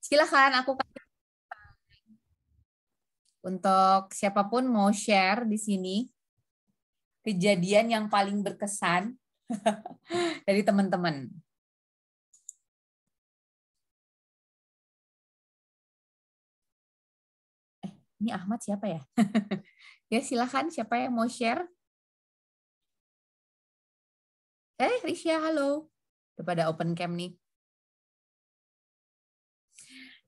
Silakan aku untuk siapapun mau share di sini kejadian yang paling berkesan dari teman-teman. Ini Ahmad siapa ya? Ya silakan siapa yang mau share? Risha, halo. Udah pada open cam nih.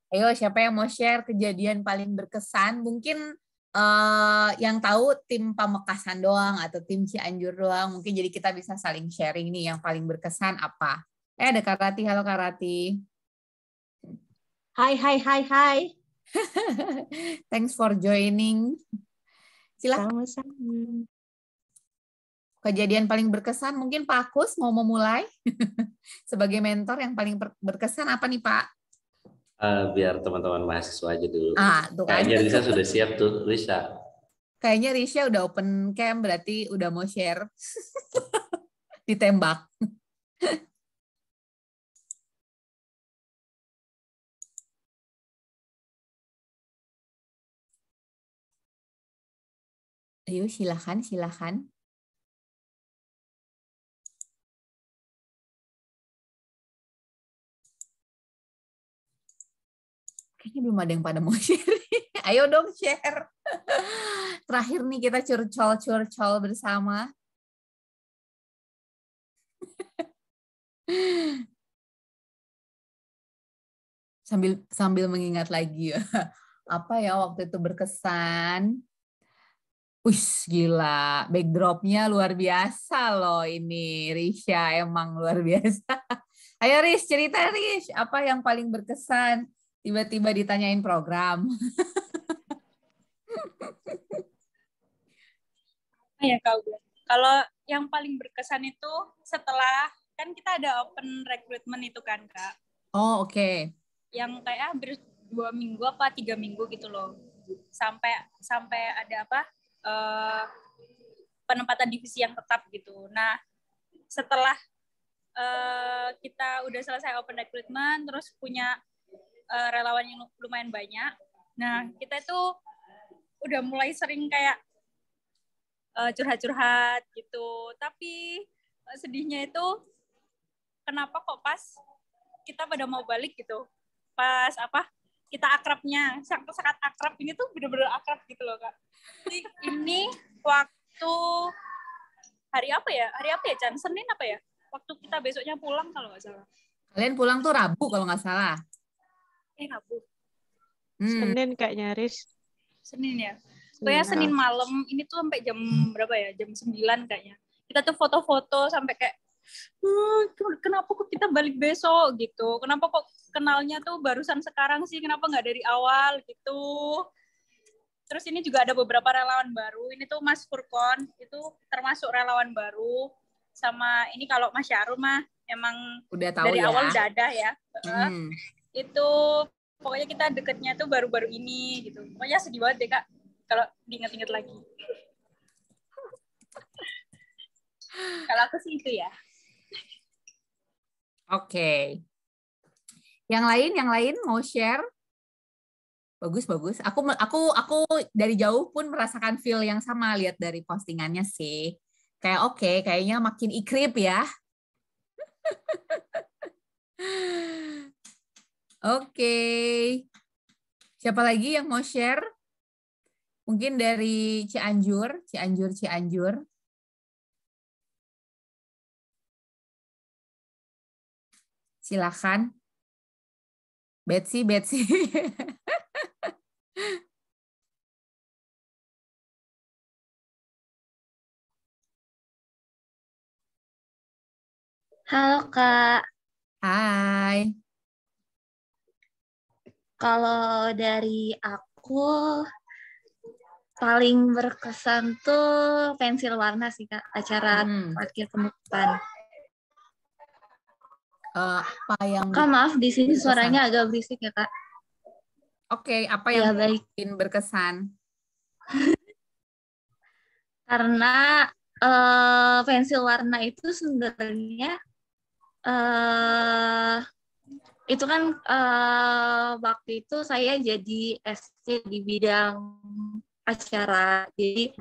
Ayo, siapa yang mau share kejadian paling berkesan? Mungkin yang tahu tim Pamekasan doang atau tim Cianjur doang. Mungkin jadi kita bisa saling sharing nih yang paling berkesan apa. Ada Kak Rati. Halo Kak Rati. Hai. Thanks for joining. Silakan. Sama-sama. Kejadian paling berkesan mungkin Pak Kus mau memulai sebagai mentor yang paling berkesan apa nih Pak? Biar teman-teman mahasiswa aja dulu. Tuh kan. Kayaknya Risa sudah siap tuh, Risa. Kayaknya Risha udah open cam, berarti udah mau share. Ditembak. Ayo silakan. Kayaknya belum ada yang pada mau share. Ayo dong share. Terakhir nih kita curcol bersama. Sambil mengingat lagi ya. Apa ya waktu itu berkesan. Gila. Backdropnya luar biasa loh ini. Risha emang luar biasa. Ayo Rish, cerita Rish. Apa yang paling berkesan? Tiba-tiba ditanyain program. Ya Kak Uga. Kalau yang paling berkesan itu setelah kan kita ada open recruitment itu kan Kak. Oh oke. Okay. Yang kayak hampir 2 minggu apa 3 minggu gitu loh. Sampai ada penempatan divisi yang tetap gitu. Nah setelah kita udah selesai open recruitment terus punya relawan yang lumayan banyak. Nah kita itu udah mulai sering kayak curhat-curhat gitu. Tapi sedihnya itu kenapa kok pas kita pada mau balik gitu. Pas kita akrabnya, sangat akrab ini tuh bener-bener akrab gitu loh Kak. Ini waktu hari apa ya Chan? Senin apa ya? Waktu kita besoknya pulang kalau nggak salah. Kalian pulang tuh Rabu kalau nggak salah. Rabu. Senin kayaknya Riz. Senin ya. Pokoknya Senin malam, ini tuh sampai jam berapa ya? Jam 9 kayaknya. Kita tuh foto-foto sampai kayak, kenapa kok kita balik besok gitu? Kenapa kok kenalnya tuh barusan sekarang sih? Kenapa nggak dari awal gitu? Terus ini juga ada beberapa relawan baru. Ini tuh Mas Furkon, itu termasuk relawan baru. Sama ini kalau Mas Syarul mah emang udah tahu dari ya. awal udah ada ya. Itu pokoknya kita deketnya tuh baru-baru ini gitu. Pokoknya sedih banget deh Kak. Kalau diingat-ingat lagi. Kalau aku sih itu ya. Oke. Yang lain mau share? Bagus. Aku dari jauh pun merasakan feel yang sama lihat dari postingannya sih. Kayak kayaknya makin ikrip ya. Oke. Siapa lagi yang mau share? Mungkin dari Cianjur. Silakan. Betsy. Halo Kak. Hai. Kalau dari aku paling berkesan tuh pensil warna sih Kak, acara parkir penutupan. Apa yang Kak maaf di sini suaranya agak berisik ya Kak. Oke, apa yang bikin berkesan? Karena pensil warna itu sebenarnya itu kan waktu itu saya jadi SC di bidang acara. Jadi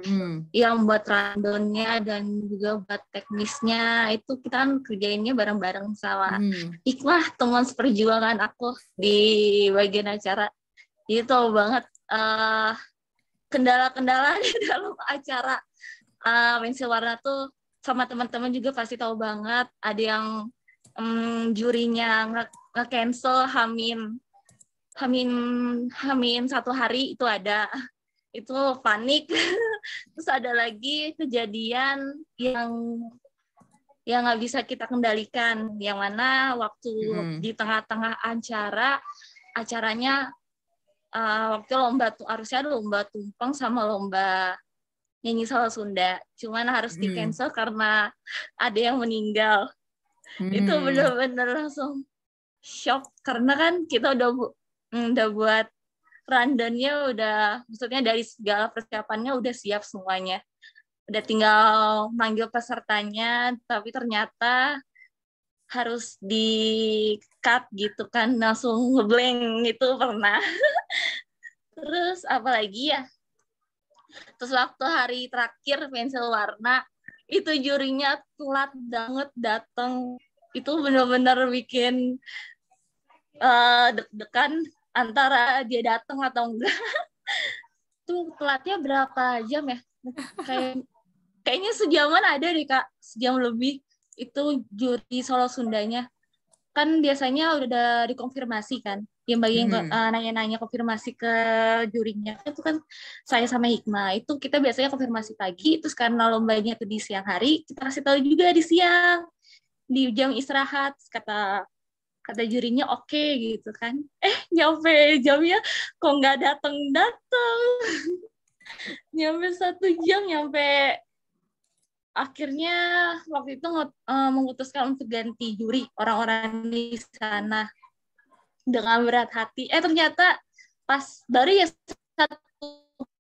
yang buat rundown-nya dan juga buat teknisnya itu kita kan kerjainnya bareng-bareng sama Hikmah, teman seperjuangan aku di bagian acara. Jadi tahu banget kendala-kendala di dalam acara pensil warna tuh, sama teman-teman juga pasti tahu banget. Ada yang jurinya nge-cancel hamin 1 hari itu ada. Itu panik. Terus ada lagi kejadian yang nggak bisa kita kendalikan, yang mana waktu di tengah-tengah acaranya waktu lomba tuh harusnya ada lomba tumpeng sama lomba nyanyi Solo Sunda, cuman harus di cancel karena ada yang meninggal. Itu bener-bener langsung shock karena kan kita udah buat rundown-nya, maksudnya dari segala persiapannya udah siap semuanya. Udah tinggal manggil pesertanya, tapi ternyata harus di-cut gitu kan, langsung ngeblank itu pernah. Terus apalagi ya? Terus waktu hari terakhir pensil warna, itu jurinya telat banget datang. Itu benar-benar bikin deg-degan antara dia datang atau enggak. Tuh telatnya berapa jam ya? Kayaknya sejaman ada deh, Kak. Sejam lebih. Itu juri Solo Sundanya. Kan biasanya udah dikonfirmasi kan. Yang bagian nanya-nanya konfirmasi ke jurinya. Itu kan saya sama Hikmah. Itu kita biasanya konfirmasi pagi. Terus karena lombanya itu di siang hari, kita kasih tahu juga di siang. Di jam istirahat. Kata jurinya oke gitu kan. Nyampe jamnya kok nggak datang. Nyampe 1 jam, nyampe akhirnya waktu itu memutuskan untuk ganti juri orang-orang di sana dengan berat hati. Ternyata pas baru ya 1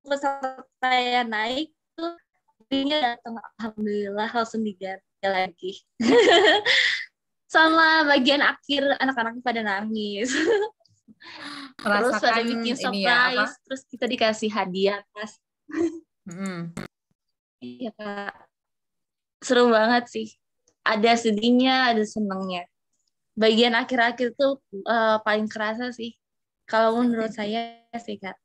peserta yang naik tuh jurinya datang, alhamdulillah langsung diganti lagi. Sama bagian akhir anak-anak pada nangis. Terus pada bikin surprise, terus kita dikasih hadiah, Mas. Iya, Kak. Seru banget sih. Ada sedihnya, ada senangnya. Bagian akhir-akhir tuh paling kerasa sih. Kalau menurut saya sih, Kak.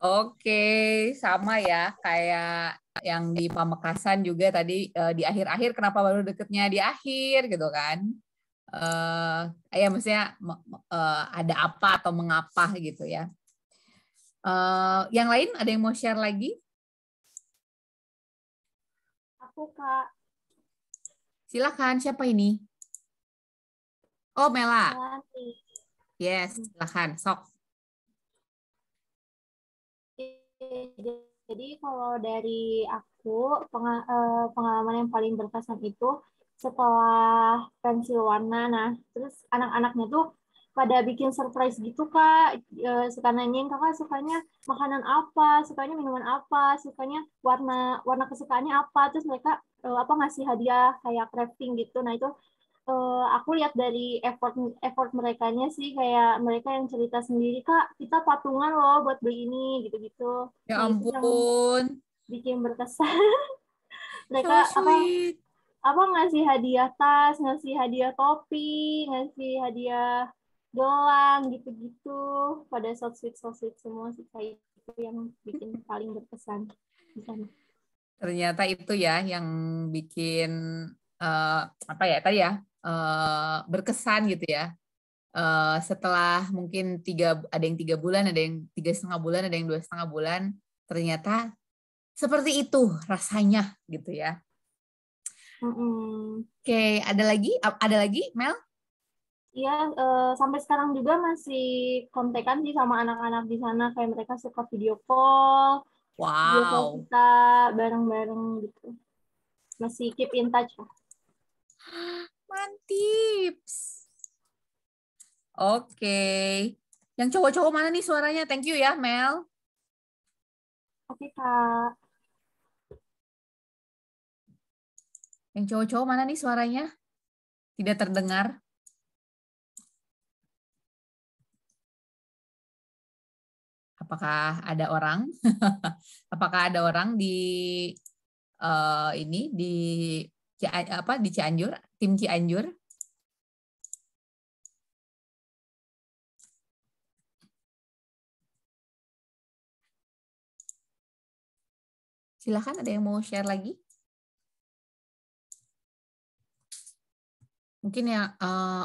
Oke, sama ya kayak yang di Pamekasan juga tadi di akhir-akhir, kenapa baru deketnya di akhir gitu kan? Ya maksudnya ada apa atau mengapa gitu ya. Yang lain ada yang mau share lagi? Aku, Kak. Silakan, siapa ini? Oh, Mela. Melati. Yes, silakan, sok. Jadi kalau dari aku, pengalaman yang paling berkesan itu setelah pensil warna. Nah, terus anak-anaknya tuh pada bikin surprise gitu, Kak. Suka nanyain, Kakak sukanya makanan apa, sukanya minuman apa, sukanya warna kesukaannya apa. Terus mereka ngasih hadiah kayak crafting gitu. Nah, itu aku lihat dari effort merekanya sih, kayak mereka yang cerita sendiri, Kak, kita patungan loh buat beli ini gitu-gitu. Ya Nah, itu yang ampun. bikin berkesan. So Mereka sweet. ngasih hadiah tas, ngasih hadiah topi, ngasih hadiah gelang gitu-gitu. Pada so sweet semua sih, kayak itu yang bikin paling berkesan di sana. Ternyata itu ya yang bikin berkesan gitu ya. Setelah mungkin ada yang 3 bulan, ada yang 3,5 bulan, ada yang 2,5 bulan, ternyata seperti itu rasanya gitu ya. Oke, ada lagi Mel? Iya, sampai sekarang juga masih kontekan sih sama anak-anak di sana, kayak mereka suka video call kita bareng-bareng gitu. Masih keep in touch. Mantap. Oke. Yang cowok-cowok mana nih suaranya? Thank you ya, Mel. Oke, Kak. Yang cowok-cowok mana nih suaranya? Tidak terdengar. Apakah ada orang? Apakah ada orang di ini di di Cianjur, tim Cianjur? Silakan, ada yang mau share lagi? Mungkin ya,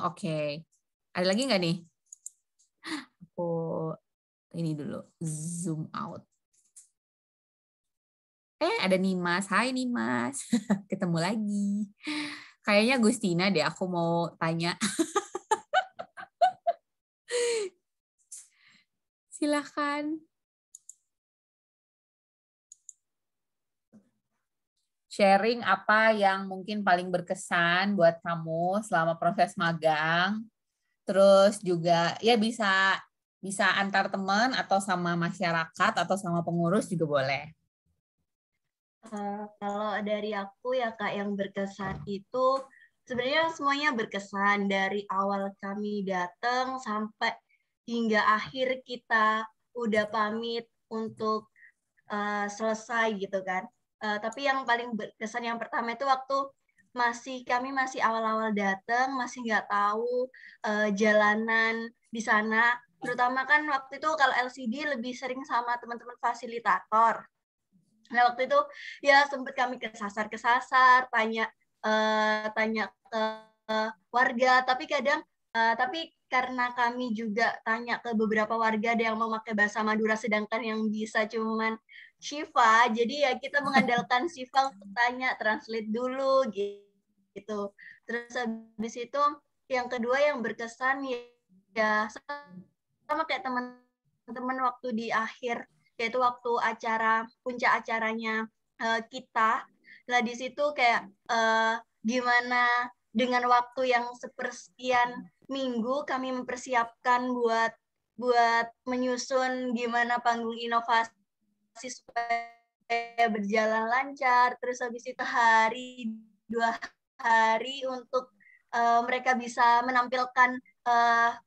oke. Ada lagi nggak nih? Aku ini dulu, zoom out. Ada Nimas. Hai Nimas. Ketemu lagi. Kayaknya Gustina deh, aku mau tanya. Silakan. Sharing apa yang mungkin paling berkesan buat kamu selama proses magang. Terus juga ya bisa antar teman atau sama masyarakat atau sama pengurus juga boleh. Kalau dari aku ya Kak, yang berkesan itu sebenarnya semuanya berkesan dari awal kami datang sampai hingga akhir kita udah pamit untuk selesai gitu kan. Tapi yang paling berkesan yang pertama itu waktu kami masih awal-awal datang, masih nggak tahu jalanan di sana. Terutama kan waktu itu kalau LCD lebih sering sama teman-teman fasilitator. Nah waktu itu ya sempat kami kesasar, tanya ke warga, tapi karena kami juga tanya ke beberapa warga, ada yang memakai bahasa Madura, sedangkan yang bisa cuman Shiva, jadi ya kita mengandalkan Shiva untuk tanya, translate dulu gitu. Terus habis itu yang kedua yang berkesan ya sama kayak teman-teman waktu di akhir, yaitu waktu puncak acaranya kita. Lah di situ kayak gimana dengan waktu yang sepersekian minggu kami mempersiapkan buat menyusun gimana panggung inovasi supaya berjalan lancar. Terus habis itu 2 hari untuk mereka bisa menampilkan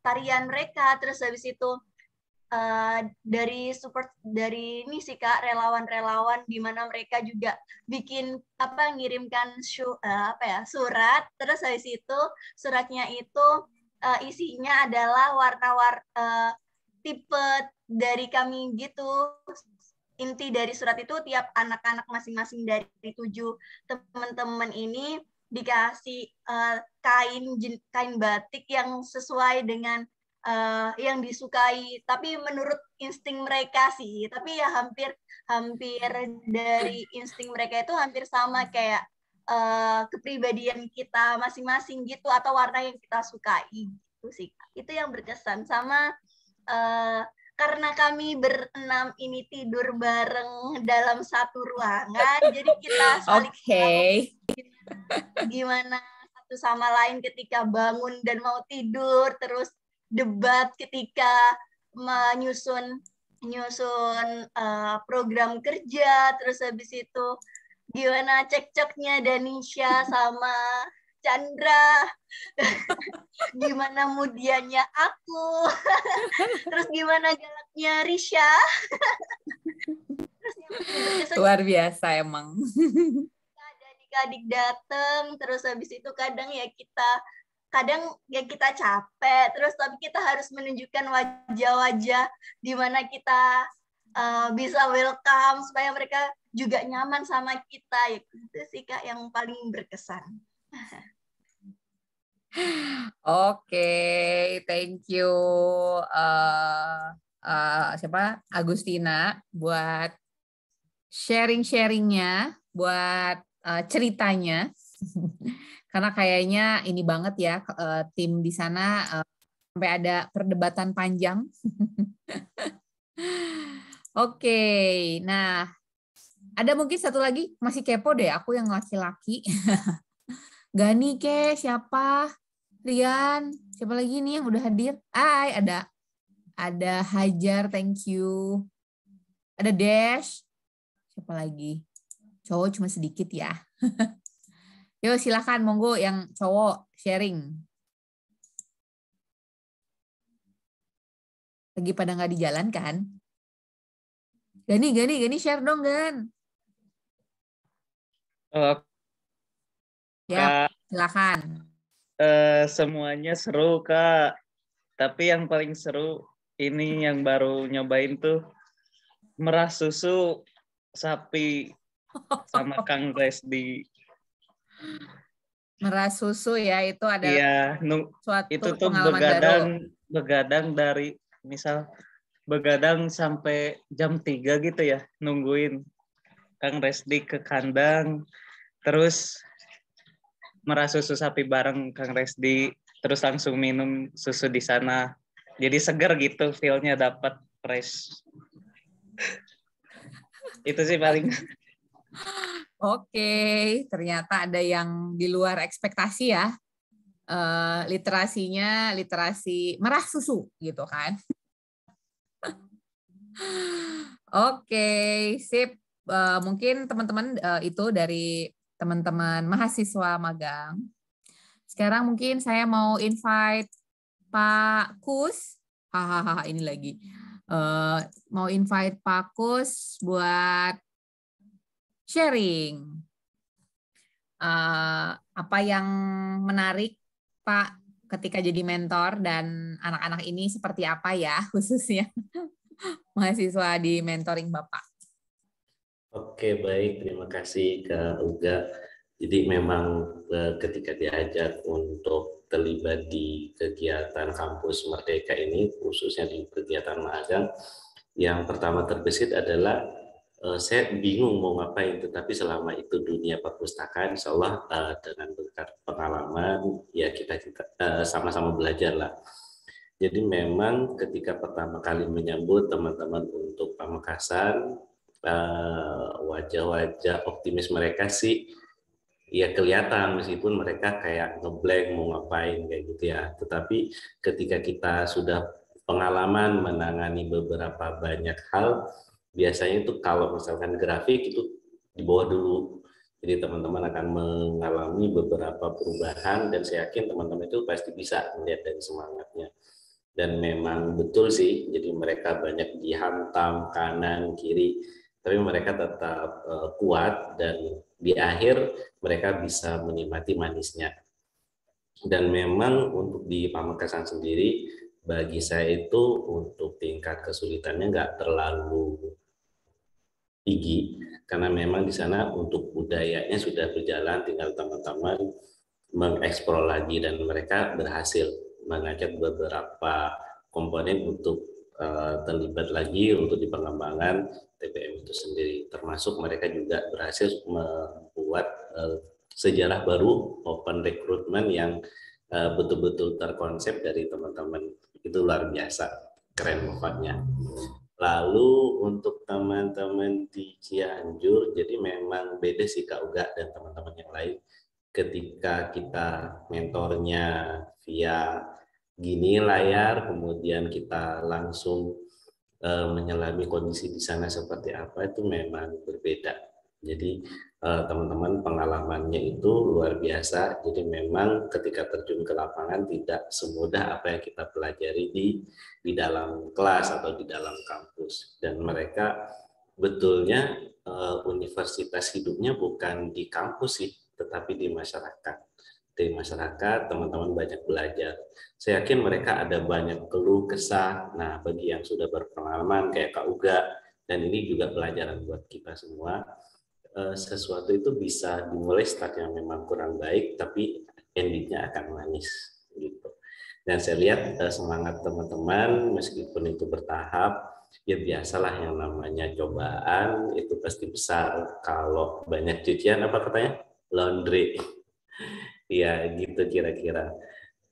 tarian mereka. Terus habis itu dari ini sih Kak, relawan-relawan di mana mereka juga ngirimkan surat. Terus habis itu suratnya itu isinya adalah tipe dari kami gitu. Inti dari surat itu tiap anak-anak masing-masing dari 7 teman-teman ini dikasih kain batik yang sesuai dengan yang disukai, tapi menurut insting mereka sih. Tapi ya hampir dari insting mereka itu hampir sama kayak kepribadian kita masing-masing gitu, atau warna yang kita sukai gitu sih. Itu yang berkesan. Sama karena kami berenam ini tidur bareng dalam satu ruangan, jadi kita saling gimana satu sama lain ketika bangun dan mau tidur, terus debat ketika menyusun program kerja. Terus habis itu gimana cekcoknya Danisha sama Chandra, gimana mudiannya aku, terus gimana galaknya Risha. Luar biasa emang. Adik-adik datang, terus habis itu kadang kita capek, terus tapi kita harus menunjukkan wajah-wajah di mana kita bisa welcome supaya mereka juga nyaman sama kita. Itu sih Kak yang paling berkesan. Oke, thank you siapa Agustina buat sharing-sharingnya, buat ceritanya. Karena kayaknya ini banget ya, tim di sana sampai ada perdebatan panjang. Oke, nah ada mungkin satu lagi, masih kepo deh aku yang laki-laki. Gani ke, siapa? Rian, siapa lagi nih yang udah hadir? Ada Hajar, thank you. Ada Dash, siapa lagi? Cowok cuma sedikit ya. Yo silakan, monggo yang cowok sharing. Lagi pada nggak di jalan kan? Gani share dong, Gan. Ya, Kak, silakan. semuanya seru, Kak. Tapi yang paling seru ini yang baru nyobain tuh merah susu sapi sama Kang Resdi. Merah susu ya, itu adalah Iya, suatu itu tuh pengalaman baru. begadang dari misal begadang sampai jam 3 gitu ya, nungguin Kang Resdi ke kandang, terus merah susu sapi bareng Kang Resdi, terus langsung minum susu di sana. Jadi seger gitu, feel-nya dapat fresh. Itu sih paling. Oke, ternyata ada yang di luar ekspektasi ya. Literasinya literasi merah susu gitu kan. Oke, sip. Mungkin teman-teman itu dari teman-teman mahasiswa magang. Sekarang mungkin saya mau invite Pak Kus. Hahaha, ini lagi. Mau invite Pak Kus buat sharing. Apa yang menarik Pak ketika jadi mentor dan anak-anak ini seperti apa ya khususnya mahasiswa di mentoring Bapak? Oke, baik. Terima kasih Kak Uga. Jadi memang ketika diajak untuk terlibat di kegiatan kampus Merdeka ini, khususnya di kegiatan magang, yang pertama terbesit adalah saya bingung mau ngapain, tetapi selama itu dunia perpustakaan, insya Allah dengan berkat pengalaman, ya kita sama-sama belajar lah. Jadi memang ketika pertama kali menyambut teman-teman untuk Pamekasan, wajah-wajah optimis mereka sih ya kelihatan, meskipun mereka kayak ngeblank mau ngapain kayak gitu ya. Tetapi ketika kita sudah pengalaman menangani beberapa banyak hal, biasanya itu kalau misalkan grafik itu di bawah dulu. Jadi teman-teman akan mengalami beberapa perubahan dan saya yakin teman-teman itu pasti bisa melihat dari semangatnya. Dan memang betul sih, jadi mereka banyak dihantam kanan kiri, tapi mereka tetap kuat dan di akhir mereka bisa menikmati manisnya. Dan memang untuk di Pamekasan sendiri, bagi saya itu untuk tingkat kesulitannya nggak terlalu tinggi, karena memang di sana untuk budayanya sudah berjalan, tinggal teman-teman mengeksplor lagi dan mereka berhasil mengajak beberapa komponen untuk terlibat lagi untuk di pengembangan TPM itu sendiri, termasuk mereka juga berhasil membuat sejarah baru open recruitment yang betul-betul terkonsep dari teman-teman. Itu luar biasa, keren pokoknya. Lalu untuk teman-teman di Cianjur, jadi memang beda sih Kak Uga dan teman-teman yang lain. Ketika kita mentornya via gini layar, kemudian kita langsung menyelami kondisi di sana seperti apa, itu memang berbeda. Jadi teman-teman pengalamannya itu luar biasa. Jadi memang ketika terjun ke lapangan tidak semudah apa yang kita pelajari di dalam kelas atau di dalam kampus. Dan mereka betulnya universitas hidupnya bukan di kampus sih, tetapi di masyarakat. Di masyarakat, teman-teman banyak belajar. Saya yakin mereka ada banyak keluh kesah. Nah, bagi yang sudah berpengalaman kayak Kak Uga, dan ini juga pelajaran buat kita semua, sesuatu itu bisa dimulai start yang memang kurang baik, tapi endingnya akan manis gitu. Dan saya lihat semangat teman-teman, meskipun itu bertahap, ya biasalah yang namanya cobaan itu pasti besar. Kalau banyak cucian, apa katanya? Laundry. Ya gitu kira-kira.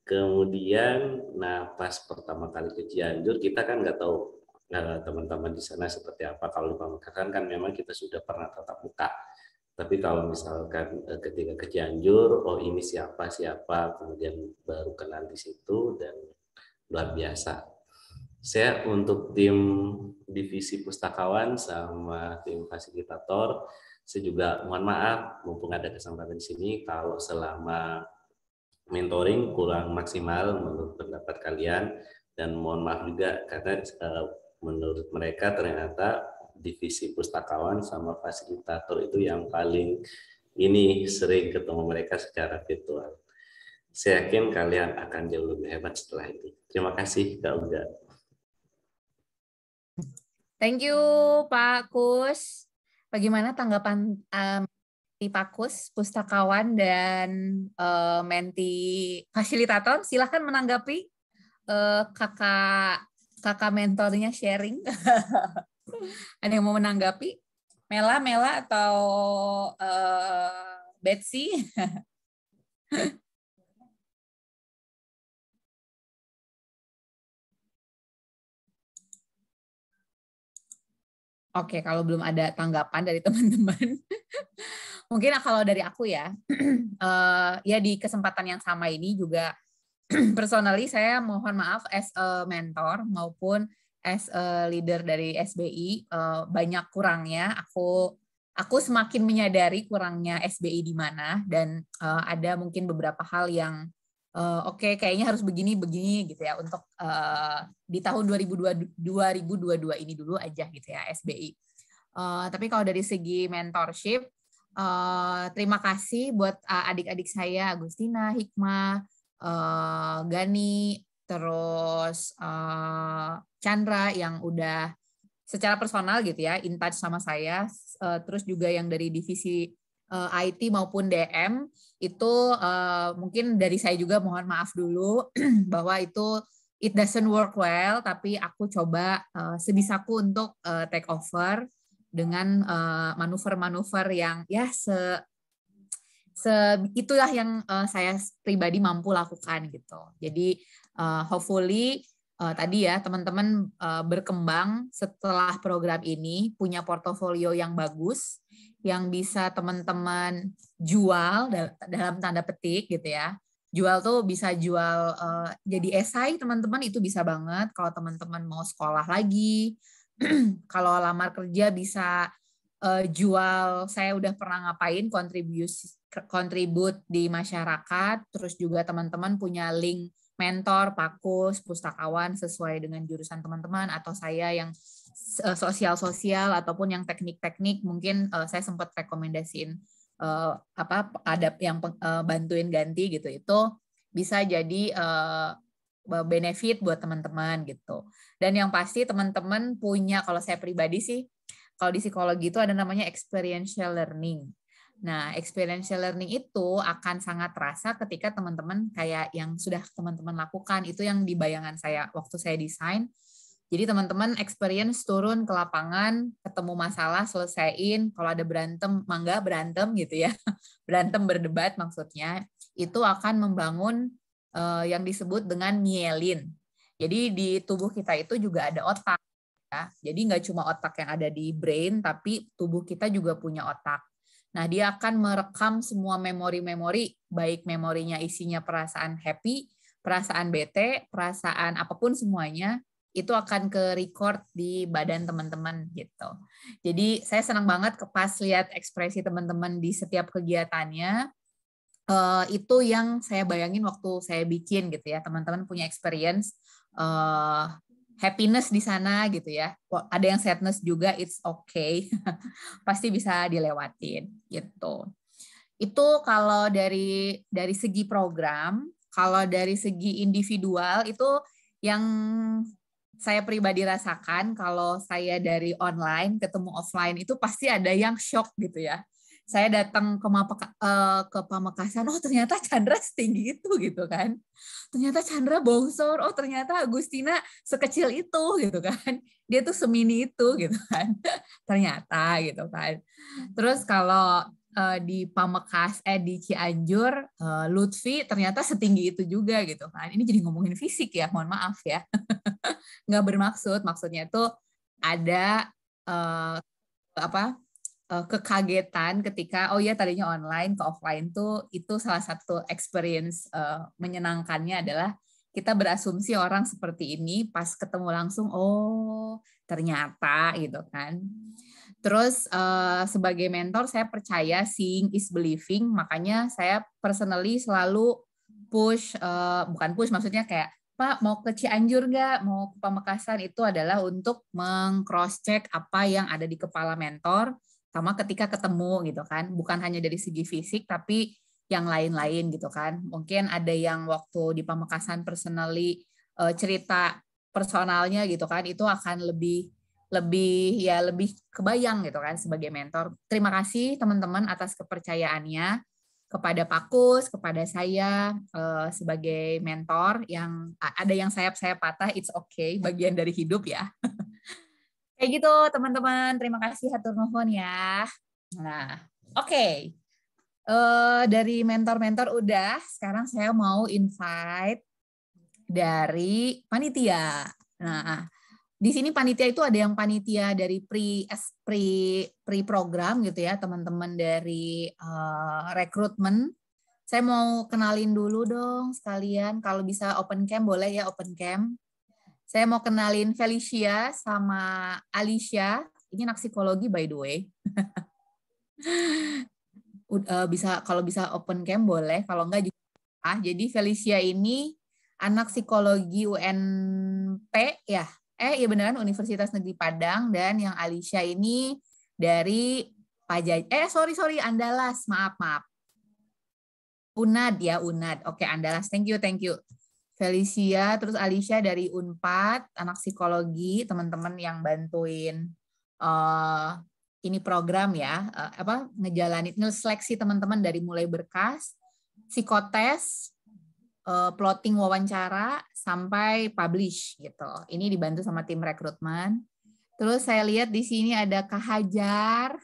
Kemudian, nah pas pertama kali ke Cianjur, kita kan nggak tahu teman-teman di sana seperti apa. Kalau di Pamekasan kan memang kita sudah pernah tatap muka. Tapi kalau misalkan ketika ke Cianjur, oh ini siapa, kemudian baru kenal di situ dan luar biasa. Saya untuk tim divisi pustakawan sama tim fasilitator, saya juga mohon maaf mumpung ada kesempatan di sini kalau selama mentoring kurang maksimal menurut pendapat kalian, dan mohon maaf juga karena menurut mereka ternyata divisi pustakawan sama fasilitator itu yang paling ini sering ketemu mereka secara virtual. Saya yakin kalian akan jauh lebih hebat setelah itu. Terima kasih Kak Uga. Thank you Pak Kus. Bagaimana tanggapan Pak Kus, pustakawan dan menti fasilitator? Silahkan menanggapi kakak mentornya sharing. Ada yang mau menanggapi? Mela atau Betsy? Oke, kalau belum ada tanggapan dari teman-teman, mungkin kalau dari aku ya, ya di kesempatan yang sama ini juga, personally saya mohon maaf as a mentor maupun as a leader dari SBI, banyak kurangnya. Aku semakin menyadari kurangnya SBI di mana, dan ada mungkin beberapa hal yang oke, kayaknya harus begini gitu ya untuk di tahun 2022 ini dulu aja gitu ya SBI. Tapi kalau dari segi mentorship, terima kasih buat adik-adik saya Agustina, Hikmah, Gani, terus Chandra yang udah secara personal gitu ya in touch sama saya, terus juga yang dari divisi IT maupun DM itu mungkin dari saya juga mohon maaf dulu bahwa itu it doesn't work well, tapi aku coba sebisaku untuk take over dengan manuver-manuver yang ya itulah yang saya pribadi mampu lakukan gitu. Jadi hopefully tadi ya teman-teman berkembang setelah program ini, punya portofolio yang bagus yang bisa teman-teman jual dalam tanda petik gitu ya. Jual tuh bisa jual jadi esai teman-teman, itu bisa banget kalau teman-teman mau sekolah lagi. Kalau lamar kerja bisa jual saya udah pernah ngapain, kontribut di masyarakat, terus juga teman-teman punya link mentor, pakus, pustakawan sesuai dengan jurusan teman-teman, atau saya yang sosial ataupun yang teknik-teknik, mungkin saya sempat rekomendasiin ada yang bantuin ganti gitu, itu bisa jadi benefit buat teman-teman gitu. Dan yang pasti teman-teman punya, kalau saya pribadi sih, kalau di psikologi itu ada namanya experiential learning. Nah, experiential learning itu akan sangat terasa ketika teman-teman kayak yang sudah teman-teman lakukan, itu yang di bayangan saya waktu saya desain. Jadi teman-teman experience turun ke lapangan, ketemu masalah, selesaiin, kalau ada berantem, mangga berantem gitu ya. Berantem berdebat maksudnya, itu akan membangun yang disebut dengan myelin. Jadi di tubuh kita itu juga ada otak. Ya. Jadi nggak cuma otak yang ada di brain, tapi tubuh kita juga punya otak. Nah, dia akan merekam semua memori-memori, baik memorinya isinya perasaan happy, perasaan bete, perasaan apapun semuanya, itu akan ke record di badan teman-teman gitu. Jadi saya senang banget pas lihat ekspresi teman-teman di setiap kegiatannya, itu yang saya bayangin waktu saya bikin gitu ya. Teman-teman punya experience happiness di sana gitu ya. Ada yang sadness juga, it's okay. Pasti bisa dilewatin gitu. Itu kalau dari segi program. Kalau dari segi individual itu yang saya pribadi rasakan, kalau saya dari online ketemu offline itu pasti ada yang shock gitu ya. Saya datang ke Pamekasan, oh ternyata Chandra setinggi itu gitu kan. Ternyata Chandra bongsor, oh ternyata Agustina sekecil itu gitu kan. Dia tuh semini itu gitu kan. Ternyata gitu kan. Terus kalau di di Cianjur, Lutfi ternyata setinggi itu juga gitu kan. Ini jadi ngomongin fisik ya, mohon maaf ya. Nggak bermaksud, maksudnya itu ada kekagetan ketika oh ya tadinya online ke offline tuh, itu salah satu experience menyenangkannya adalah kita berasumsi orang seperti ini, pas ketemu langsung oh ternyata gitu kan. Terus sebagai mentor saya percaya seeing is believing, makanya saya personally selalu push, bukan push maksudnya kayak Pak, mau ke Cianjur nggak? Mau ke Pamekasan? Itu adalah untuk meng-cross-check apa yang ada di kepala mentor, sama ketika ketemu gitu kan. Bukan hanya dari segi fisik, tapi yang lain-lain gitu kan. Mungkin ada yang waktu di Pamekasan personally cerita personalnya gitu kan, itu akan lebih kebayang gitu kan sebagai mentor. Terima kasih teman-teman atas kepercayaannya kepada Pak Kus, kepada saya sebagai mentor. Yang ada yang sayap-sayap patah, it's okay, bagian dari hidup ya. Kayak gitu teman-teman, terima kasih hatur nuhun ya. Nah, oke. Dari mentor-mentor udah, sekarang saya mau invite dari panitia. Nah, di sini panitia itu ada yang panitia dari pre-program gitu ya, teman-teman dari rekrutmen. Saya mau kenalin dulu dong sekalian, kalau bisa open cam boleh ya, open cam. Saya mau kenalin Felicia sama Alicia. Ini anak psikologi by the way. Kalau bisa open cam boleh, kalau enggak juga. Jadi Felicia ini anak psikologi UNP ya. Iya beneran Universitas Negeri Padang, dan yang Alicia ini dari sorry Andalas, maaf. UNAD ya, UNAD. Oke, Andalas. Thank you. Felicia terus Alicia dari Unpad, anak psikologi, teman-teman yang bantuin ini program ya, ngejalanin seleksi teman-teman dari mulai berkas, psikotes, plotting wawancara sampai publish gitu. Ini dibantu sama tim rekrutmen. Terus saya lihat di sini ada Kak Hajar.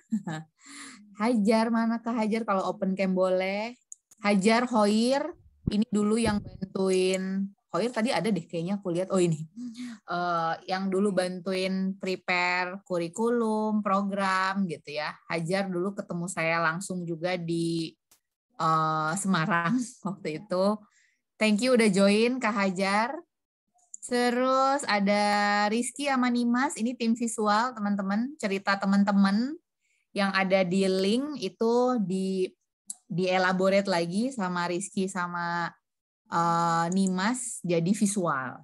Hajar, mana Kak Hajar? Kalau open cam boleh. Hajar Hoir, ini dulu yang bantuin. Hoir tadi ada deh kayaknya aku lihat. Oh ini. Yang dulu bantuin prepare kurikulum, program gitu ya. Hajar dulu ketemu saya langsung juga di Semarang waktu itu. Thank you udah join Kak Hajar. Terus ada Rizky sama Nimas, ini tim visual teman-teman. Cerita teman-teman yang ada di link itu di-elaborate lagi sama Rizky sama Nimas jadi visual.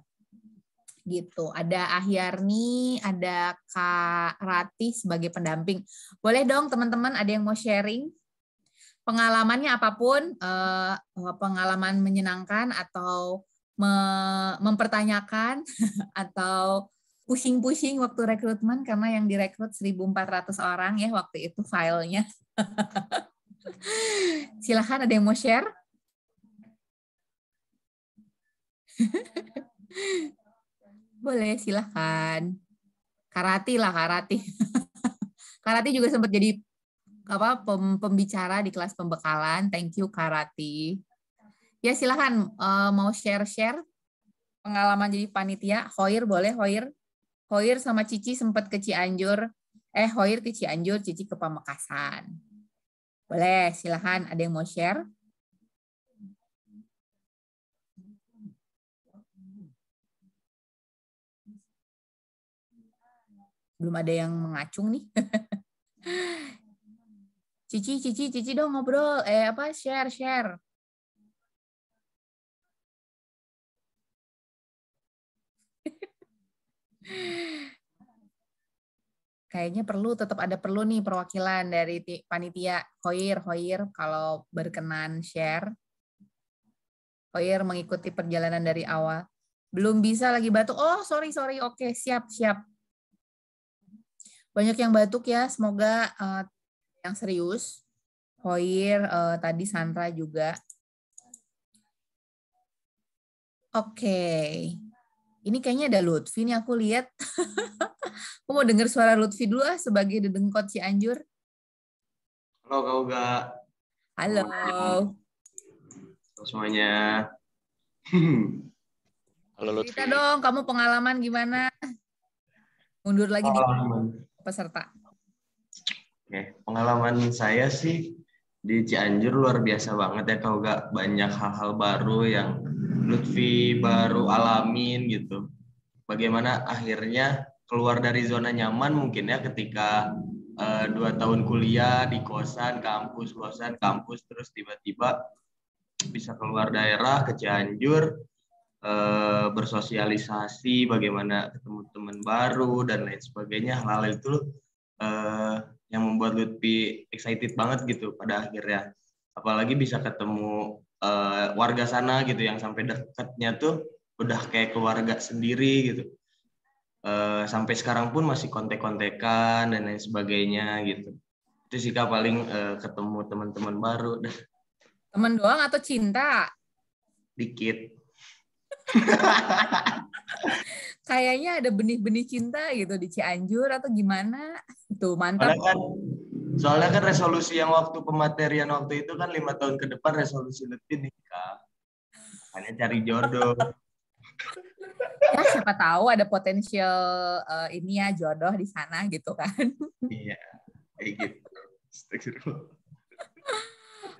Gitu. Ada Ahyarni, ada Kak Rati sebagai pendamping. Boleh dong teman-teman ada yang mau sharing? Pengalamannya apapun, pengalaman menyenangkan atau mempertanyakan atau pusing-pusing waktu rekrutmen, karena yang direkrut 1.400 orang ya waktu itu filenya. Silahkan ada yang mau share? Boleh, silahkan. Karati lah, Karati. Karati juga sempat jadi pembicara di kelas pembekalan. Thank you Karati. Ya silahkan mau share pengalaman jadi panitia. Hoir boleh, Hoir sama Cici sempat ke Cianjur. Hoir ke Cianjur, Cici ke Pamekasan. Boleh, silahkan ada yang mau share? Belum ada yang mengacung nih. Cici dong ngobrol, share. Kayaknya tetap ada perlu nih perwakilan dari panitia. Hoir kalau berkenan share. Hoir mengikuti perjalanan dari awal. Belum bisa lagi batuk. Oh, sorry. Oke, siap. Banyak yang batuk ya, semoga yang serius. Hoir, tadi Sandra juga. Oke. Ini kayaknya ada Lutfi nih aku lihat. Aku mau dengar suara Lutfi dulu sebagai dedengkot Cianjur. Halo Kak Uga. Halo. Semuanya. Halo Lutfi. Cerita dong, kamu pengalaman gimana? Mundur lagi di peserta. Oke, pengalaman saya sih di Cianjur luar biasa banget ya Kak Uga. Banyak hal-hal baru yang Lutfi baru alamin gitu. Bagaimana akhirnya keluar dari zona nyaman mungkin ya ketika 2 tahun kuliah di kosan kampus, terus tiba-tiba bisa keluar daerah ke Cianjur, bersosialisasi, bagaimana ketemu teman baru dan lain sebagainya. Hal-hal itu yang membuat Lutfi excited banget gitu pada akhirnya. Apalagi bisa ketemu warga sana gitu yang sampai dekatnya tuh udah kayak keluarga sendiri gitu. Sampai sekarang pun masih kontek-kontekan dan lain sebagainya gitu. Itu sih Kak paling ketemu teman-teman baru. Temen doang atau cinta? Dikit. Kayaknya ada benih-benih cinta gitu di Cianjur atau gimana? Tuh, mantap. Soalnya kan resolusi yang waktu pematerian waktu itu kan 5 tahun ke depan resolusi Lutfi nikah. Hanya cari jodoh. Ya, siapa tahu ada potensial ini ya jodoh di sana gitu kan. Iya, kayak gitu.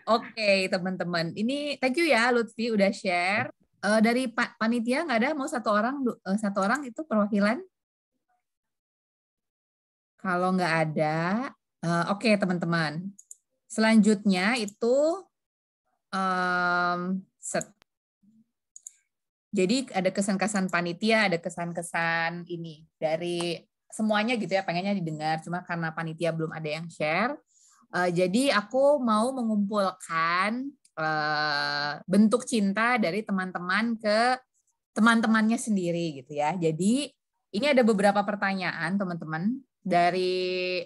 Oke, teman-teman. Ini thank you ya Lutfi udah share. Dari panitia nggak ada mau satu orang itu perwakilan? Kalau nggak ada, oke teman-teman. Selanjutnya itu jadi ada kesan-kesan panitia, ada kesan-kesan ini dari semuanya gitu ya, pengennya didengar. Cuma karena panitia belum ada yang share, jadi aku mau mengumpulkan bentuk cinta dari teman-teman ke teman-temannya sendiri gitu ya. Jadi ini ada beberapa pertanyaan teman-teman dari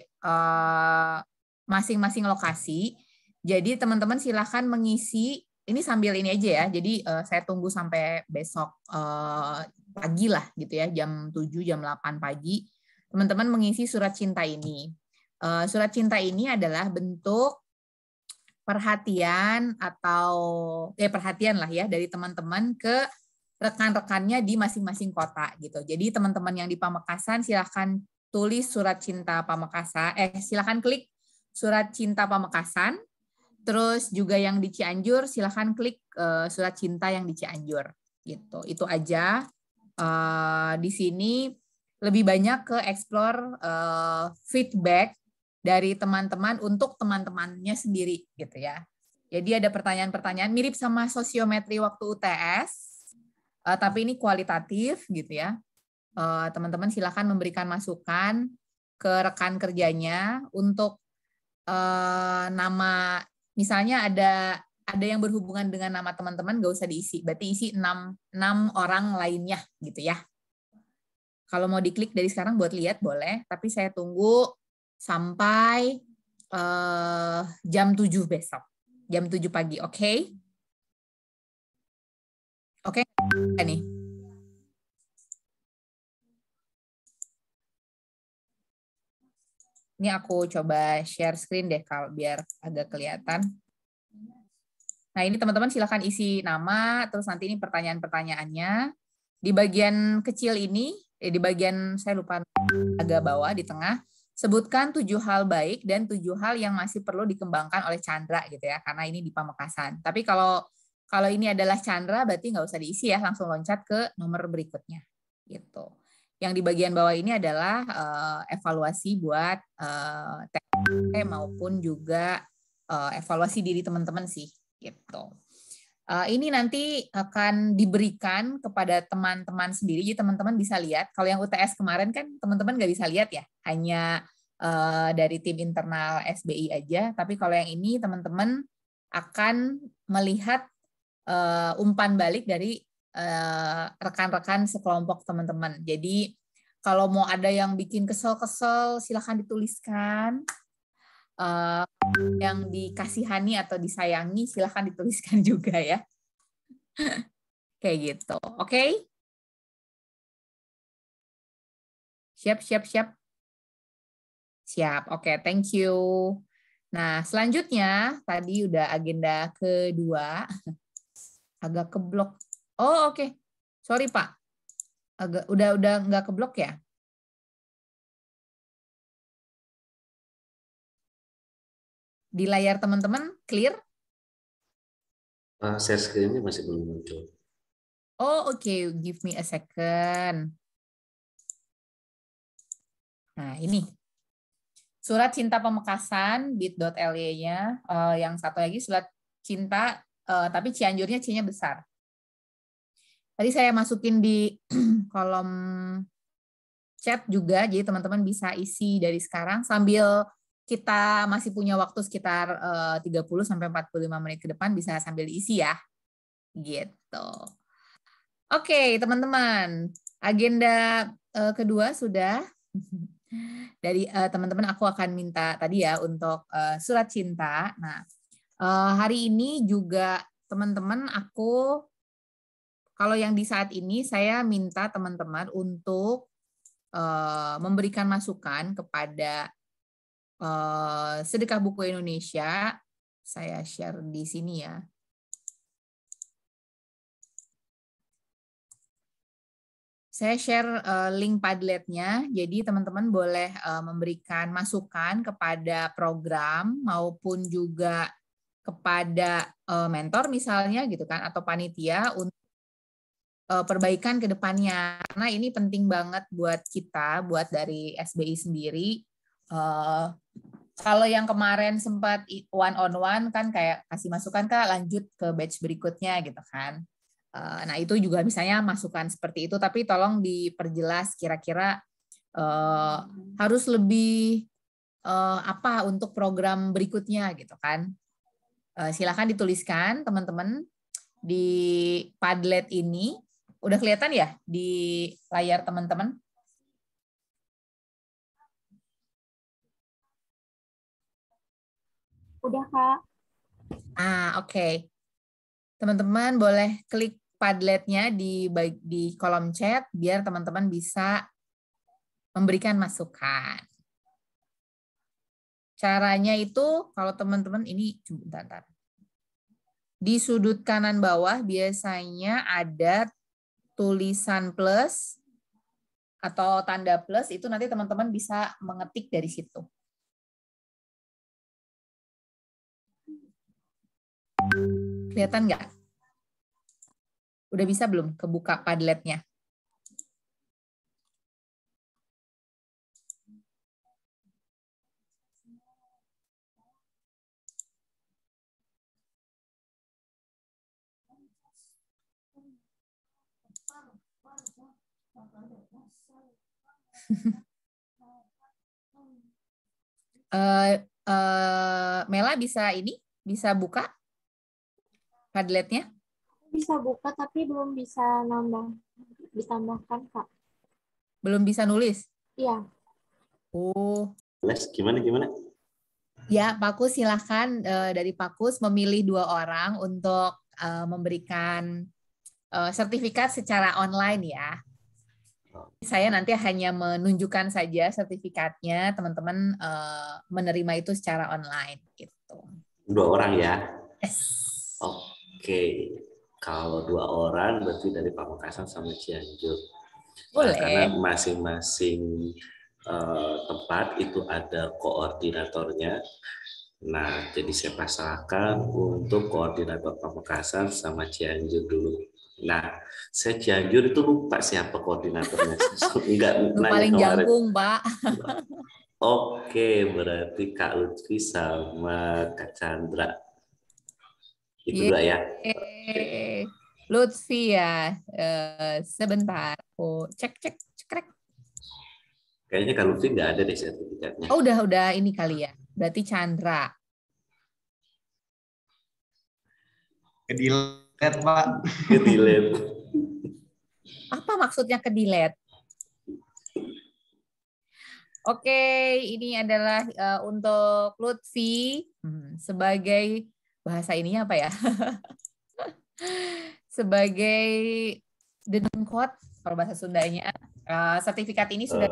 masing-masing lokasi. Jadi teman-teman silahkan mengisi, ini sambil ini aja ya, jadi saya tunggu sampai besok pagi lah gitu ya, jam 7, jam 8 pagi. Teman-teman mengisi surat cinta ini. Surat cinta ini adalah bentuk perhatian atau perhatian lah ya dari teman-teman ke rekan-rekannya di masing-masing kota gitu. Jadi teman-teman yang di Pamekasan silahkan tulis surat cinta Pamekasan, silahkan klik surat cinta Pamekasan. Terus juga yang di Cianjur silahkan klik surat cinta yang di Cianjur gitu. Itu aja. Di sini lebih banyak ke explore feedback dari teman-teman untuk teman-temannya sendiri gitu ya. Jadi ada pertanyaan-pertanyaan mirip sama sosiometri waktu UTS, tapi ini kualitatif gitu ya. Teman-teman silakan memberikan masukan ke rekan kerjanya untuk nama, misalnya ada yang berhubungan dengan nama teman-teman nggak usah diisi, berarti isi 6 orang lainnya gitu ya. Kalau mau diklik dari sekarang buat lihat boleh, tapi saya tunggu sampai jam 7 besok. Jam 7 pagi, oke? Oke, nih. Ini aku coba share screen deh kalau biar agak kelihatan. Nah, ini teman-teman silakan isi nama, terus nanti ini pertanyaan-pertanyaannya. Di bagian kecil ini, di bagian saya lupa agak bawah di tengah, sebutkan 7 hal baik dan 7 hal yang masih perlu dikembangkan oleh Chandra gitu ya, karena ini di Pamekasan. Tapi kalau ini adalah Chandra berarti nggak usah diisi ya, langsung loncat ke nomor berikutnya gitu. Yang di bagian bawah ini adalah evaluasi buat TP maupun juga evaluasi diri teman-teman sih gitu. Ini nanti akan diberikan kepada teman-teman sendiri, jadi teman-teman bisa lihat. Kalau yang UTS kemarin kan teman-teman nggak bisa lihat ya, hanya dari tim internal SBI aja. Tapi kalau yang ini teman-teman akan melihat umpan balik dari rekan-rekan sekelompok teman-teman. Jadi kalau mau ada yang bikin kesel-kesel, silakan dituliskan. Yang dikasihani atau disayangi silahkan dituliskan juga ya. Kayak gitu. Oke? Siap. Oke, thank you. Nah, selanjutnya tadi udah agenda kedua. Agak keblok. Oh, oke. Sorry, Pak. Udah nggak keblok ya? Di layar teman-teman clear? Share screen-nya masih belum muncul. Oh, oke. Give me a second. Nah, ini. Surat Cinta Pamekasan, bit.ly-nya. Yang satu lagi surat cinta, tapi Cianjurnya C-nya besar. Tadi saya masukin di kolom chat juga, jadi teman-teman bisa isi dari sekarang sambil kita masih punya waktu sekitar 30-45 menit ke depan, bisa sambil isi ya. Gitu. Oke, teman-teman. Agenda kedua sudah. Dari teman-teman aku akan minta tadi ya untuk surat cinta. Nah, hari ini juga teman-teman aku, kalau yang di saat ini saya minta teman-teman untuk memberikan masukan kepada Sedekah Buku Indonesia. Saya share di sini ya. Saya share link Padletnya, jadi teman-teman boleh memberikan masukan kepada program maupun juga kepada mentor misalnya gitu kan, atau panitia untuk perbaikan ke depannya. Karena ini penting banget buat kita, buat dari SBI sendiri. Kalau yang kemarin sempat one on one kan kayak kasih masukan Kak, lanjut ke batch berikutnya gitu kan. Nah itu juga misalnya masukan seperti itu, tapi tolong diperjelas kira-kira harus lebih apa untuk program berikutnya gitu kan. Silakan dituliskan teman-teman di Padlet ini. Udah kelihatan ya di layar teman-teman? Udah, Kak. Oke. Teman-teman boleh klik Padletnya di kolom chat biar teman-teman bisa memberikan masukan. Caranya itu kalau teman-teman ini bentar. Di sudut kanan bawah biasanya ada tulisan plus atau tanda plus, itu nanti teman-teman bisa mengetik dari situ. Kelihatan nggak? Udah bisa belum kebuka Padletnya? Mela bisa bisa buka Padletnya? Bisa buka tapi belum bisa ditambahkan, Kak. Belum bisa nulis? Iya. Oh. Gimana? Ya, Pak Kus silahkan dari Pak Kus memilih 2 orang untuk memberikan sertifikat secara online ya. Saya nanti hanya menunjukkan saja sertifikatnya, teman-teman menerima itu secara online gitu. 2 orang ya? Yes. Oke. Kalau 2 orang berarti dari Pamekasan sama Cianjur. Boleh. Karena masing-masing tempat itu ada koordinatornya. Nah, jadi saya pasrahkan untuk koordinator Pamekasan sama Cianjur dulu. Nah, saya Cianjur itu lupa siapa koordinatornya. Enggak nanya paling kemarin. jangkung, Pak. Oke, berarti Kak Lutfi sama Kak Chandra. Itu 2 ya. Lutfi ya. Sebentar. Cek. Kayaknya Kak Lutfi nggak ada deh sertifikatnya. Oh, udah ini kali ya. Berarti Chandra. Ke-delete, Pak. Ke-delete. Apa maksudnya ke-delete? Oke, ini adalah untuk Lutfi sebagai bahasa ininya apa ya? Sebagai dedengkot kalau bahasa Sundanya. Sertifikat ini sudah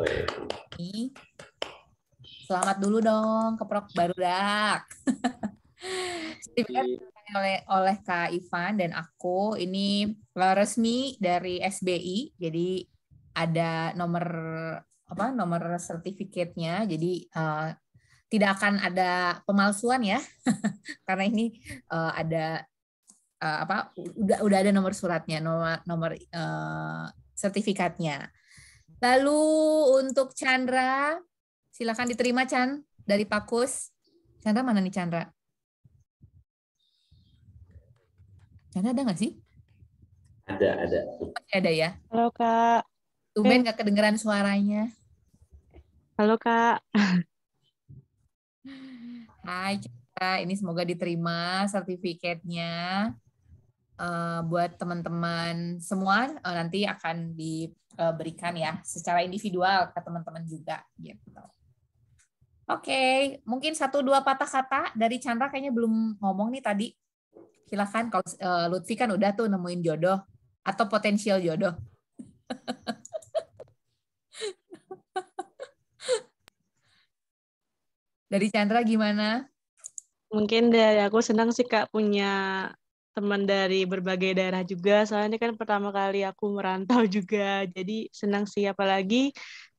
selamat dulu dong keprok barudak. Sertifikat oleh Kak Ivan dan aku ini resmi dari SBI. Jadi ada nomor sertifikatnya. Jadi tidak akan ada pemalsuan ya. Karena ini ada udah ada nomor suratnya, nomor sertifikatnya. Lalu untuk Chandra, silakan diterima Chan dari Pak Kus. Chandra mana nih Chandra? Chandra ada nggak sih? Ada. Ada ya? Halo Kak. Tumben nggak kedengeran suaranya. Halo Kak. Hai Citra, ini semoga diterima sertifikatnya. Buat teman-teman semua nanti akan diberikan ya secara individual ke teman-teman juga gitu. Oke, mungkin 1-2 patah kata dari Chandra, kayaknya belum ngomong nih tadi. Silakan, kalau Lutfi kan udah tuh nemuin jodoh atau potensial jodoh. Dari Chandra gimana? Mungkin dari aku senang sih Kak punya teman dari berbagai daerah juga. Soalnya ini kan pertama kali aku merantau juga. Jadi senang sih, apalagi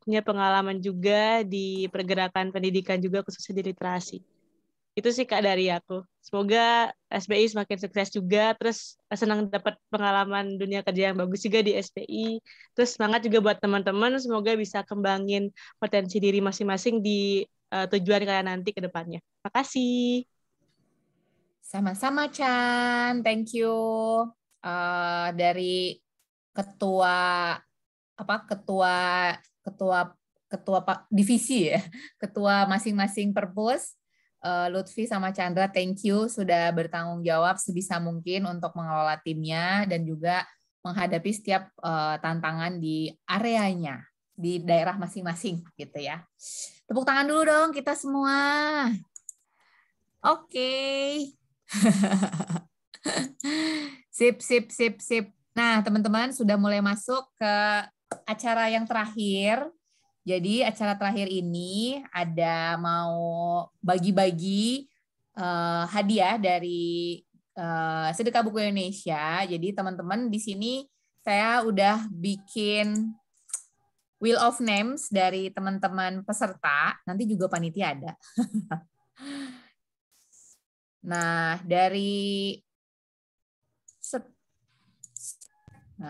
punya pengalaman juga di pergerakan pendidikan juga, khususnya di literasi. Itu sih Kak dari aku. Semoga SBI semakin sukses juga. Terus senang dapat pengalaman dunia kerja yang bagus juga di SBI. Terus semangat juga buat teman-teman. Semoga bisa kembangin potensi diri masing-masing di tujuan kalian nanti ke depannya. Makasih. Sama-sama Chan, thank you. Dari ketua divisi ya, ketua masing-masing perpus, Lutfi sama Chandra, thank you sudah bertanggung jawab sebisa mungkin untuk mengelola timnya dan juga menghadapi setiap tantangan di areanya, di daerah masing-masing gitu ya. Tepuk tangan dulu dong kita semua. Oke. Sip. Nah, teman-teman sudah mulai masuk ke acara yang terakhir. Jadi acara terakhir ini ada mau bagi-bagi hadiah dari Sedekah Buku Indonesia. Jadi teman-teman di sini saya udah bikin Wheel of Names dari teman-teman peserta. Nanti juga panitia ada. Nah,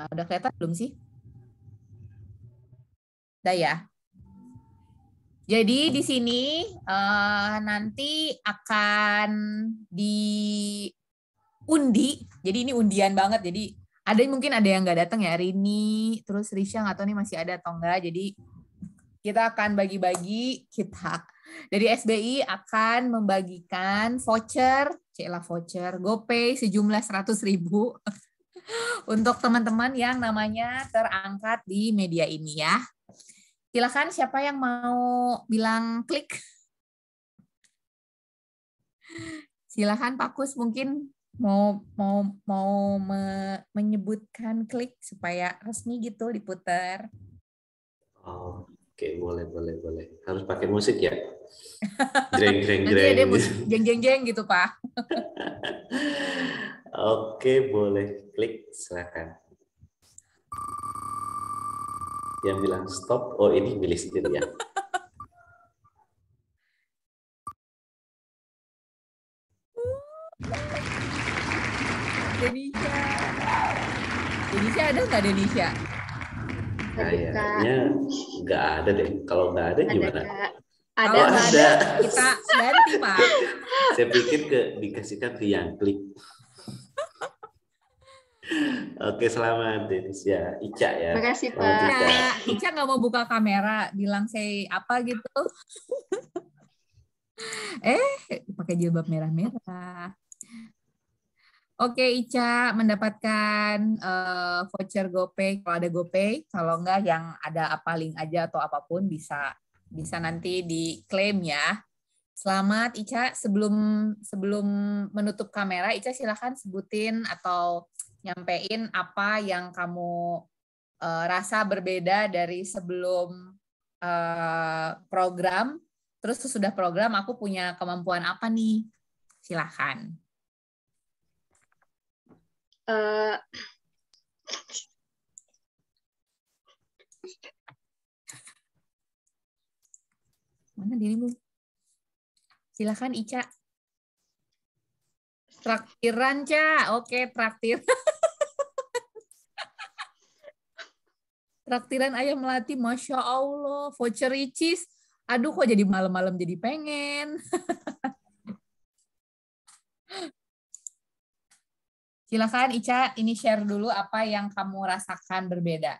udah kelihatan belum sih? Udah ya? Jadi di sini nanti akan diundi. Jadi ini undian banget. Jadi mungkin ada yang nggak datang ya, Rini, terus Risha nggak tahu nih masih ada atau enggak. Jadi kita akan bagi-bagi, dari SBI akan membagikan voucher GoPay sejumlah 100.000 untuk teman-teman yang namanya terangkat di media ini ya. Silakan siapa yang mau bilang klik? Silakan Pak Kus mungkin mau menyebutkan klik supaya resmi gitu diputar. Oke, boleh. Harus pakai musik ya? Jreng. Nanti ada musik jeng gitu, Pak. Oke, boleh. Klik, silakan. Yang bilang stop, oh ini milih sendiri ya. Denisha ada nggak Denisha? Kayaknya nggak ada deh. Kalau nggak ada gimana? Ada. Kalau nggak ada, kita ganti Pak. Saya pikir dikasihkan ke yang klik. Oke, selamat Denisha. Ica ya. Makasih Pak. Ica nggak mau buka kamera, bilang saya apa gitu. Pakai jilbab merah-merah. Oke, Ica mendapatkan voucher GoPay kalau ada GoPay. Kalau enggak yang ada apa link aja atau apapun bisa nanti diklaim ya. Selamat Ica. Sebelum menutup kamera, Ica silakan sebutin atau nyampein apa yang kamu rasa berbeda dari sebelum program. Terus sesudah program aku punya kemampuan apa nih? Silakan. Mana dirimu? Silakan Ica. Traktiran, Ca. Oke, traktir. Traktiran ayam melati, Masya Allah. Voucher Ricis. Aduh, kok jadi malam-malam jadi pengen. Silakan Ica, ini share dulu apa yang kamu rasakan berbeda.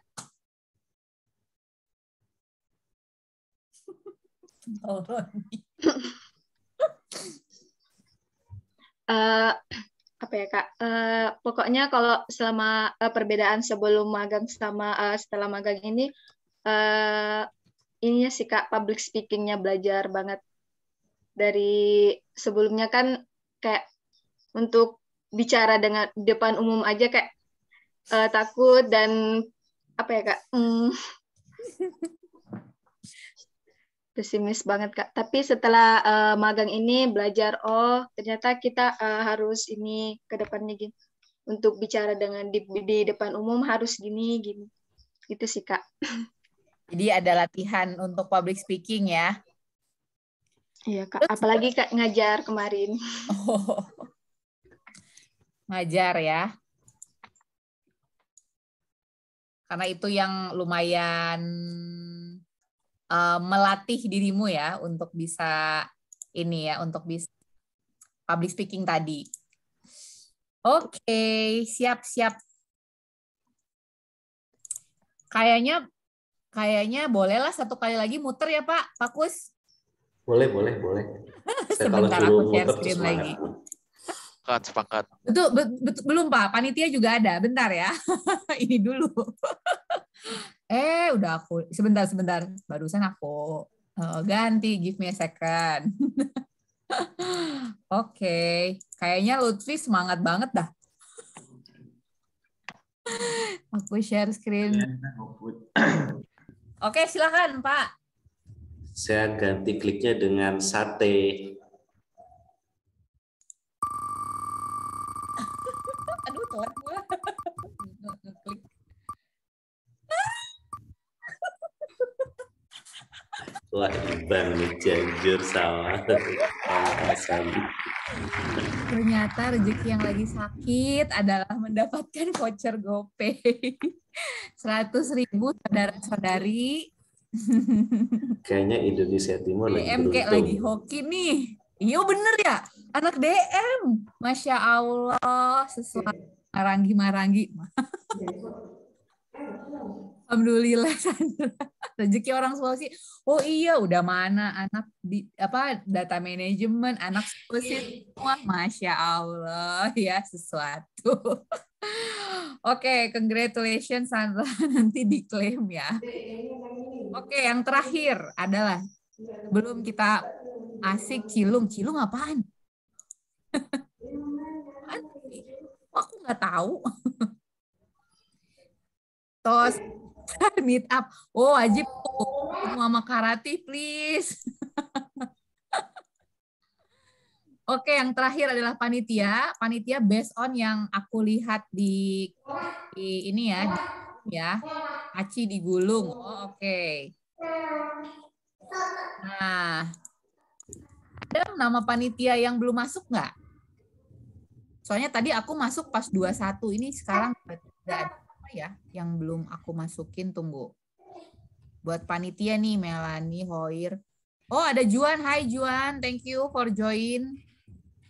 Oh, Apa ya Kak? Pokoknya kalau selama perbedaan sebelum magang sama setelah magang ini sih Kak, public speaking-nya belajar banget. Dari sebelumnya kan kayak untuk bicara dengan depan umum aja kayak takut dan apa ya Kak? Pesimis banget Kak. Tapi setelah magang ini belajar, oh ternyata kita harus ini ke depannya gini. Untuk bicara dengan di depan umum harus gini. Itu sih Kak. Jadi ada latihan untuk public speaking ya? Iya Kak. Apalagi Kak ngajar kemarin. Oh. Ngajar ya. Karena itu yang lumayan melatih dirimu ya untuk bisa ini ya, untuk bisa public speaking tadi. Oke, siap-siap. Kayaknya bolehlah satu kali lagi muter ya Pak Kus. Boleh. Sebentar aku share screen lagi. Sepakat. Betul, belum Pak, panitia juga ada. Bentar ya. Ini dulu. Udah aku sebentar. Barusan aku ganti, give me a second. Oke, kayaknya Lutfi semangat banget dah. Aku share screen. Oke, silakan Pak. Saya ganti kliknya dengan sate. Aduh, telat gue. Ngeklik. Wah, Iban nih Cianjur sama Hasan. Ternyata rezeki yang lagi sakit adalah mendapatkan voucher GoPay 100.000 saudara-saudari. Kayaknya Indonesia Timur lagi DM kayak lagi hoki nih. Iya bener ya, anak DM. Masya Allah, sesuai maranggi. Alhamdulillah, Sandra. Rezeki orang Sulawesi. Oh iya, udah mana anak di data manajemen, anak Sulawesi semua. Masya Allah ya, sesuatu. Oke, congratulations Sandra, nanti diklaim ya. Oke, yang terakhir adalah sebelum kita asik Cilung apaan? Aku nggak tahu. Tos meet up. Oh, wajib ketemu sama Karati, please. Oke, yang terakhir adalah panitia. Panitia based on yang aku lihat di ini ya. Aci digulung. Oh, oke. Nah, ada nama panitia yang belum masuk nggak? Soalnya tadi aku masuk pas 21. Ini sekarang nggak ada apa ya yang belum aku masukin. Tunggu. Buat panitia nih, Melanie, Hoir. Oh, ada Juan. Hai Juan, thank you for join.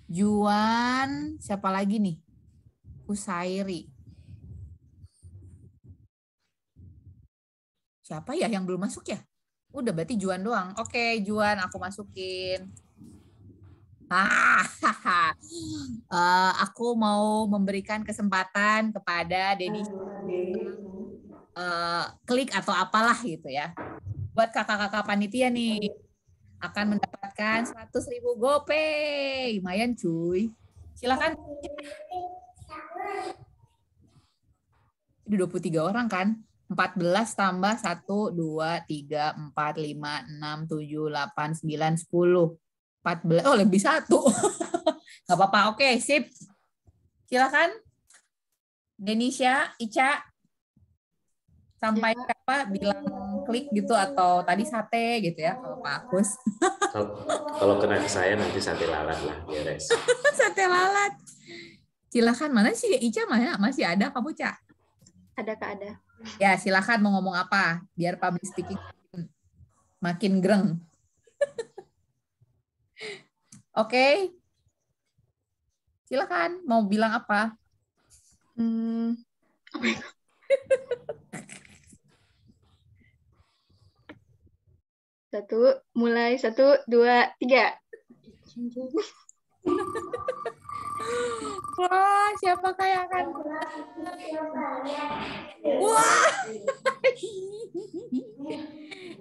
Juan, siapa lagi nih? Kusairi. Siapa ya yang belum masuk ya? Udah berarti Juan doang. Oke, Juan aku masukin. Aku mau memberikan kesempatan kepada Denny klik atau apalah gitu ya. Buat kakak-kakak panitia nih akan mendapatkan 100.000 GoPay. Lumayan cuy. Silakan. Ini 23 orang kan? 14 tambah 1, 2, 3, 4, 5, 6, 7, 8, 9, 10. 14, oh lebih 1. Nggak apa-apa, oke, sip. Silakan. Denisha, Ica, sampai apa bilang klik gitu atau tadi sate gitu ya kalau Pak Agus. Kalau kena ke saya nanti sate lalat lah, beres. Sate lalat. Silakan, mana sih Ica, mana masih ada kamu, Ca? Ada Kak, ada. Ya, silakan mau ngomong apa biar public speaking makin greng. Oke. Silakan mau bilang apa? Mulai 1, 2, 3. Wah, siapakah yang akan? Wah,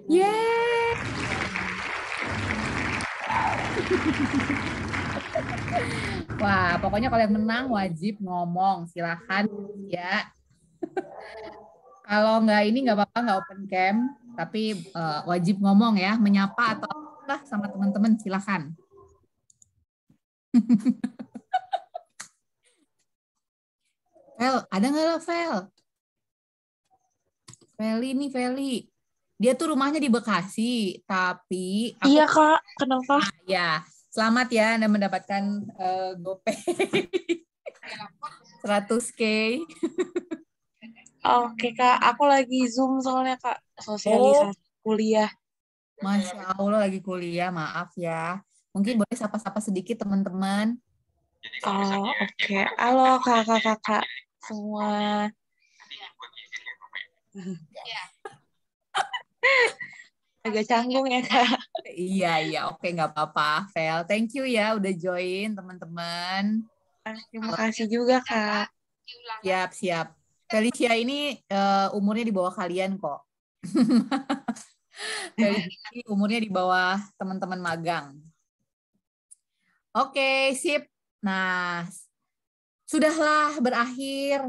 yeah. Wah, pokoknya kalau yang menang wajib ngomong, silahkan ya. Kalau nggak ini nggak apa-apa, nggak open cam, tapi wajib ngomong ya, menyapa atau apa sama teman-teman, silahkan. Vel, ada nggak lo, Vel? Feli nih, Feli. Dia tuh rumahnya di Bekasi, tapi... Iya, Kak. Kenapa? Ya, selamat ya Anda mendapatkan GoPay 100K. Oke, Kak. Aku lagi Zoom soalnya, Kak. Sosialisasi kuliah. Masya Allah lagi kuliah, maaf ya. Mungkin boleh sapa-sapa sedikit teman-teman. Oh, oke. Halo, kakak-kakak semua. Agak canggung ya, Kak. Iya, oke, nggak apa-apa, Vel. Thank you ya udah join, teman-teman. Terima kasih juga, Kak. Siap. Felicia ini umurnya di bawah kalian kok. Felicia umurnya di bawah teman-teman magang. Oke, sip. Nah, sudahlah berakhir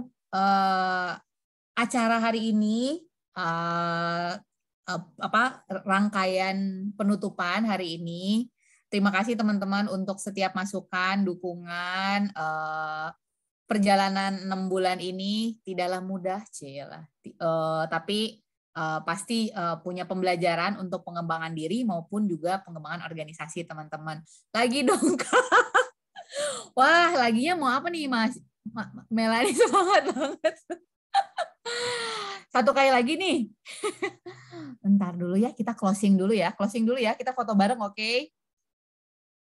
acara hari ini. Rangkaian penutupan hari ini. Terima kasih teman-teman untuk setiap masukan, dukungan. Perjalanan 6 bulan ini tidaklah mudah, tapi pasti punya pembelajaran untuk pengembangan diri maupun juga pengembangan organisasi teman-teman. Lagi dong, Kak. Wah, laginya mau apa nih, Mas? Melani semangat banget. Satu kali lagi nih. Bentar dulu ya, kita closing dulu ya. Kita foto bareng, oke?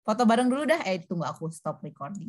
Foto bareng dulu dah. Tunggu aku stop recording.